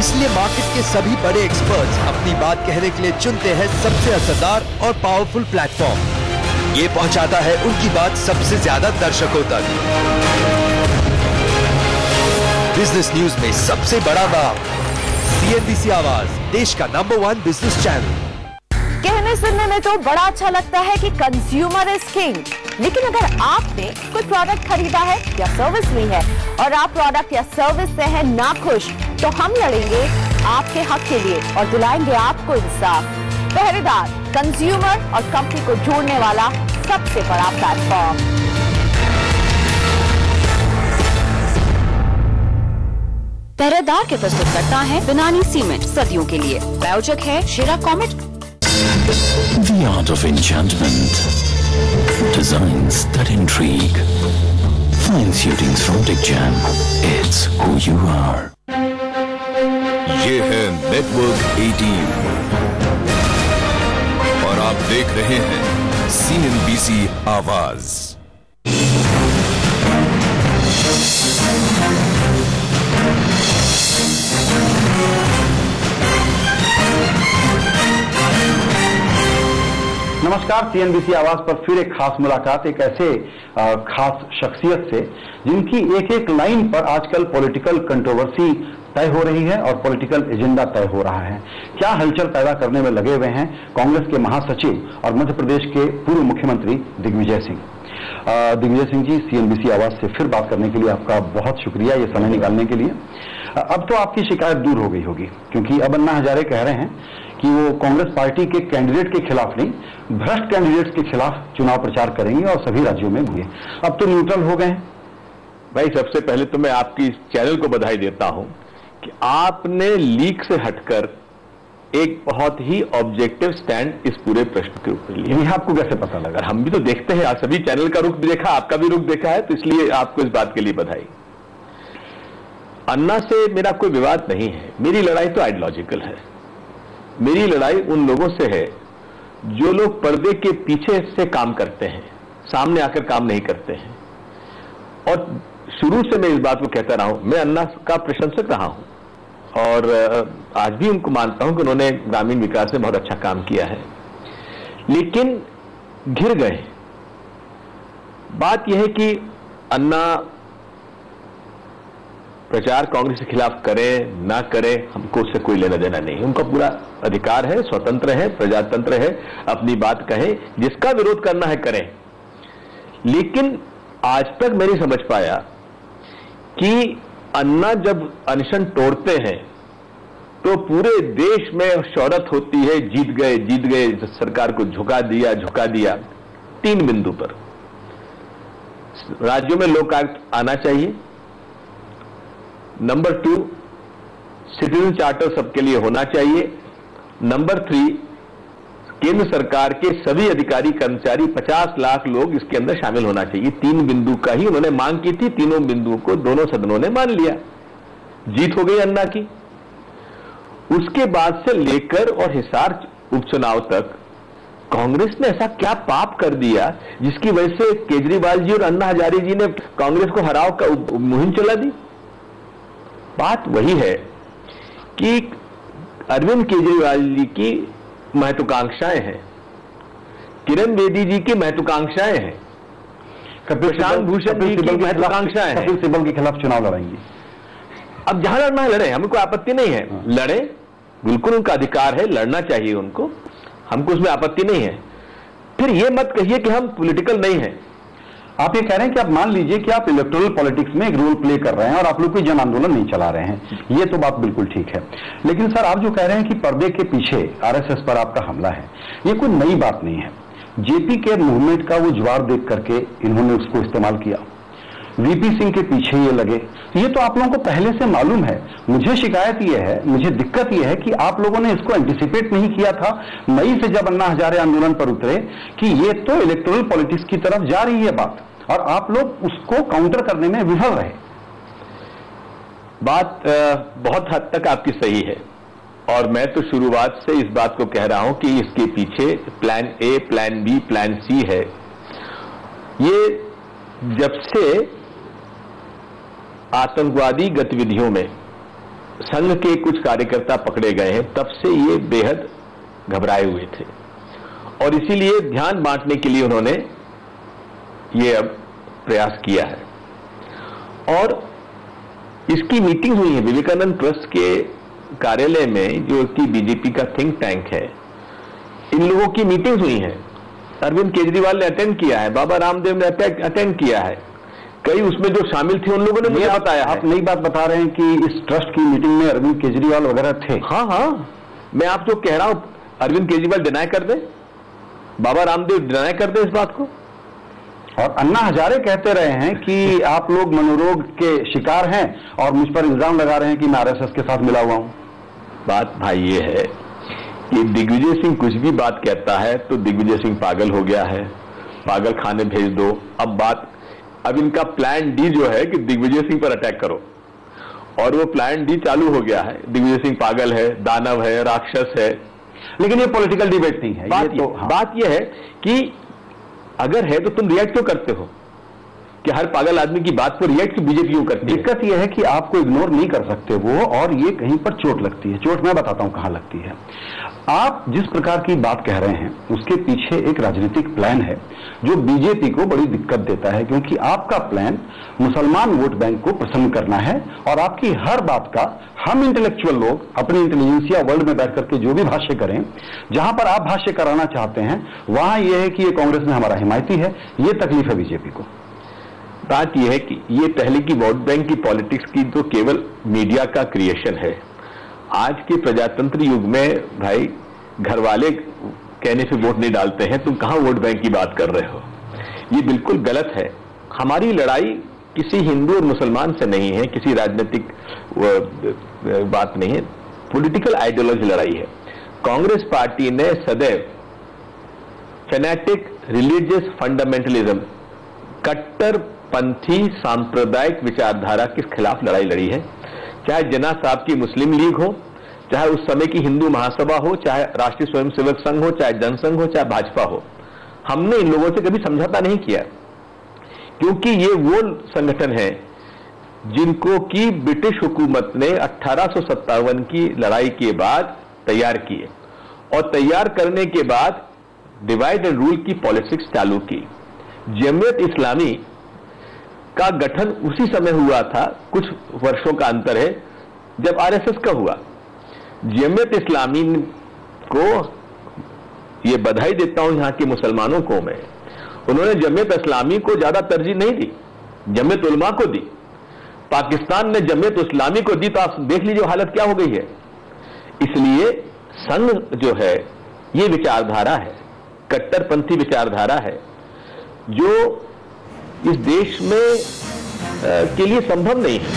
इसलिए मार्केट के सभी बड़े एक्सपर्ट्स अपनी बात कहने के लिए चुनते हैं सबसे असरदार और पावरफुल प्लेटफॉर्म। ये पहुंचाता है उनकी बात सबसे ज्यादा दर्शकों तक। बिजनेस न्यूज में सबसे बड़ा नाम, CNBC आवाज, देश का नंबर 1 बिजनेस चैनल। कहने सुनने में तो बड़ा अच्छा लगता है कि कंज्यूमर इज किंग, लेकिन अगर आपने कोई प्रोडक्ट खरीदा है या सर्विस ली है और आप प्रोडक्ट या सर्विस से हैं नाखुश, तो हम लड़ेंगे आपके हक के लिए और दिलाएंगे आपको इंसाफ। पहरेदार, कंज्यूमर और कंपनी को जोड़ने वाला सबसे बड़ा प्लेटफॉर्म। पहरेदार के प्रस्तुतकर्ता है बिनानी सीमेंट, सदियों के लिए। प्रायोजक है शेरा comet. The art of enchantment. Designs that intrigue. Fine suitings from Dick Jam. It's who you are. ये है नेटवर्क 18 और आप देख रहे हैं CNBC आवाज। नमस्कार, CNBC आवाज पर फिर एक खास मुलाकात एक ऐसे खास शख्सियत से जिनकी एक एक लाइन पर आजकल पॉलिटिकल कंट्रोवर्सी तय हो रही है और पॉलिटिकल एजेंडा तय हो रहा है। क्या हलचल पैदा करने में लगे हुए हैं कांग्रेस के महासचिव और मध्य प्रदेश के पूर्व मुख्यमंत्री दिग्विजय सिंह। दिग्विजय सिंह जी, CNBC आवाज से फिर बात करने के लिए आपका बहुत शुक्रिया, ये समय निकालने के लिए। अब तो आपकी शिकायत दूर हो गई होगी, क्योंकि अब अन्ना हजारे कह रहे हैं कि वो कांग्रेस पार्टी के कैंडिडेट के खिलाफ नहीं, भ्रष्ट कैंडिडेट्स के खिलाफ चुनाव प्रचार करेंगे और सभी राज्यों में होंगे। अब तो न्यूट्रल हो गए हैं। भाई, सबसे पहले तो मैं आपकी चैनल को बधाई देता हूं कि आपने लीक से हटकर एक बहुत ही ऑब्जेक्टिव स्टैंड इस पूरे प्रश्न के ऊपर लिया। ये आपको कैसे पता लगा? हम भी तो देखते हैं, सभी चैनल का रुख भी देखा, आपका भी रुख देखा है, तो इसलिए आपको इस बात के लिए बधाई। अन्ना से मेरा कोई विवाद नहीं है, मेरी लड़ाई तो आइडियोलॉजिकल है। मेरी लड़ाई उन लोगों से है जो लोग पर्दे के पीछे से काम करते हैं, सामने आकर काम नहीं करते हैं। और शुरू से मैं इस बात को कहता रहा हूं, मैं अन्ना का प्रशंसक रहा हूं और आज भी उनको मानता हूं कि उन्होंने ग्रामीण विकास में बहुत अच्छा काम किया है, लेकिन घिर गए। बात यह है कि अन्ना प्रचार कांग्रेस के खिलाफ करें ना करें, हमको उससे कोई लेना देना नहीं। उनका पूरा अधिकार है, स्वतंत्र है, प्रजातंत्र है, अपनी बात कहें, जिसका विरोध करना है करें। लेकिन आज तक मैं नहीं समझ पाया कि अन्ना जब अनशन तोड़ते हैं तो पूरे देश में शोहरत होती है, जीत गए, सरकार को झुका दिया। 3 बिंदु पर राज्यों में लोकायुक्त आना चाहिए। नंबर 2, सिटीजन चार्टर सबके लिए होना चाहिए। नंबर 3, केंद्र सरकार के सभी अधिकारी कर्मचारी 50 लाख लोग इसके अंदर शामिल होना चाहिए। 3 बिंदु का ही उन्होंने मांग की थी, तीनों बिंदुओं को दोनों सदनों ने मान लिया। जीत हो गई अन्ना की। उसके बाद से लेकर और हिसार उपचुनाव तक कांग्रेस ने ऐसा क्या पाप कर दिया जिसकी वजह से केजरीवाल जी और अन्ना हजारे जी ने कांग्रेस को हराव का मुहिम चला दी। बात वही है कि अरविंद केजरीवाल जी की महत्वाकांक्षाएं हैं, किरण बेदी जी की महत्वाकांक्षाएं हैं, प्रशांत भूषण जी की महत्वाकांक्षाएं हैं। कपिल सिब्बल के खिलाफ चुनाव लड़ेंगे। अब जहां लड़ना है लड़े, हमें कोई आपत्ति नहीं है। लड़े, बिल्कुल उनका अधिकार है, लड़ना चाहिए उनको, हमको उसमें आपत्ति नहीं है। फिर ये मत कहिए कि हम पॉलिटिकल नहीं हैं। आप ये कह रहे हैं कि आप मान लीजिए कि आप इलेक्टोरल पॉलिटिक्स में एक रोल प्ले कर रहे हैं और आप लोग कोई जन आंदोलन नहीं चला रहे हैं, ये तो बात बिल्कुल ठीक है। लेकिन सर, आप जो कह रहे हैं कि पर्दे के पीछे RSS पर आपका हमला है, ये कोई नई बात नहीं है। जेपी के मूवमेंट का वो ज्वार देख करके इन्होंने उसको इस्तेमाल किया, VP सिंह के पीछे ये लगे, ये तो आप लोगों को पहले से मालूम है। मुझे शिकायत ये है, मुझे दिक्कत ये है कि आप लोगों ने इसको एंटिसिपेट नहीं किया था मई से जब अन्ना हजारे आंदोलन पर उतरे कि ये तो इलेक्टोरल पॉलिटिक्स की तरफ जा रही है बात, और आप लोग उसको काउंटर करने में विफल रहे। बात बहुत हद तक आपकी सही है और मैं तो शुरुआत से इस बात को कह रहा हूं कि इसके पीछे plan A, plan B, plan C है। ये जब से आतंकवादी गतिविधियों में संघ के कुछ कार्यकर्ता पकड़े गए हैं, तब से ये बेहद घबराए हुए थे और इसीलिए ध्यान बांटने के लिए उन्होंने ये अब प्रयास किया है। और इसकी मीटिंग हुई है विवेकानंद ट्रस्ट के कार्यालय में, जो कि बीजेपी का थिंक टैंक है। इन लोगों की मीटिंग हुई है, अरविंद केजरीवाल ने अटेंड किया है, बाबा रामदेव ने अटेंड किया है, कई उसमें जो शामिल थे उन लोगों ने मुझे बताया। आप नई बात बता रहे हैं कि इस ट्रस्ट की मीटिंग में अरविंद केजरीवाल वगैरह थे? हाँ हाँ, मैं आप जो कह रहा हूं, अरविंद केजरीवाल डिनाई कर दे, बाबा रामदेव डिनाई कर दे इस बात को। और अन्ना हजारे कहते रहे हैं कि आप लोग मनोरोग के शिकार हैं और मुझ पर इल्जाम लगा रहे हैं कि मैं आरएसएस के साथ मिला हुआ हूं। बात भाई ये है कि दिग्विजय सिंह कुछ भी बात कहता है तो दिग्विजय सिंह पागल हो गया है, पागल खाने भेज दो। अब इनका प्लान डी जो है कि दिग्विजय सिंह पर अटैक करो, और वो प्लान डी चालू हो गया है। दिग्विजय सिंह पागल है, दानव है, राक्षस है। लेकिन ये पॉलिटिकल डिबेट नहीं है। बात ये है कि अगर है तो तुम रिएक्ट क्यों करते हो कि हर पागल आदमी की बात पर रिएक्ट बीजेपी क्यों करती है? दिक्कत यह है कि आपको इग्नोर नहीं कर सकते वो, और ये कहीं पर चोट लगती है। चोट मैं बताता हूं कहां लगती है। आप जिस प्रकार की बात कह रहे हैं उसके पीछे एक राजनीतिक प्लान है जो बीजेपी को बड़ी दिक्कत देता है, क्योंकि आपका प्लान मुसलमान वोट बैंक को प्रसन्न करना है और आपकी हर बात का हम इंटेलेक्चुअल लोग अपनी इंटेलिजेंसिया वर्ल्ड में बैठ करके जो भी भाष्य करें, जहां पर आप भाष्य कराना चाहते हैं वहां यह है कि ये कांग्रेस में हमारा हिमायती है। ये तकलीफ है बीजेपी को। बात यह है कि ये पहले की वोट बैंक की पॉलिटिक्स की तो केवल मीडिया का क्रिएशन है। आज के प्रजातंत्र युग में भाई घर वाले कहने से वोट नहीं डालते हैं, तुम कहां वोट बैंक की बात कर रहे हो? ये बिल्कुल गलत है। हमारी लड़ाई किसी हिंदू और मुसलमान से नहीं है, किसी राजनीतिक बात नहीं है, पॉलिटिकल आइडियोलॉजी लड़ाई है। कांग्रेस पार्टी ने सदैव फेनेटिक रिलीजियस फंडामेंटलिज्म, कट्टरपंथी सांप्रदायिक विचारधारा के खिलाफ लड़ाई लड़ी है। चाहे जना साहब की मुस्लिम लीग हो, चाहे उस समय की हिंदू महासभा हो, चाहे राष्ट्रीय स्वयंसेवक संघ हो, चाहे जनसंघ हो, चाहे भाजपा हो, हमने इन लोगों से कभी समझौता नहीं किया, क्योंकि ये वो संगठन है जिनको की ब्रिटिश हुकूमत ने 1857 की लड़ाई के बाद तैयार किए, और तैयार करने के बाद डिवाइड एंड रूल की पॉलिटिक्स चालू की। जमीयत इस्लामी का गठन उसी समय हुआ था, कुछ वर्षों का अंतर है, जब आरएसएस का हुआ। जमीयत इस्लामी को ये बधाई देता हूं यहां के मुसलमानों को मैं, उन्होंने जमीयत इस्लामी को ज्यादा तरजीह नहीं दी, जमीयत उलमा को दी। पाकिस्तान ने जमीयत इस्लामी को दी तो आप देख लीजिए हालत क्या हो गई है। इसलिए संघ जो है ये विचारधारा है, कट्टरपंथी विचारधारा है, जो इस देश में के लिए संभव नहीं है।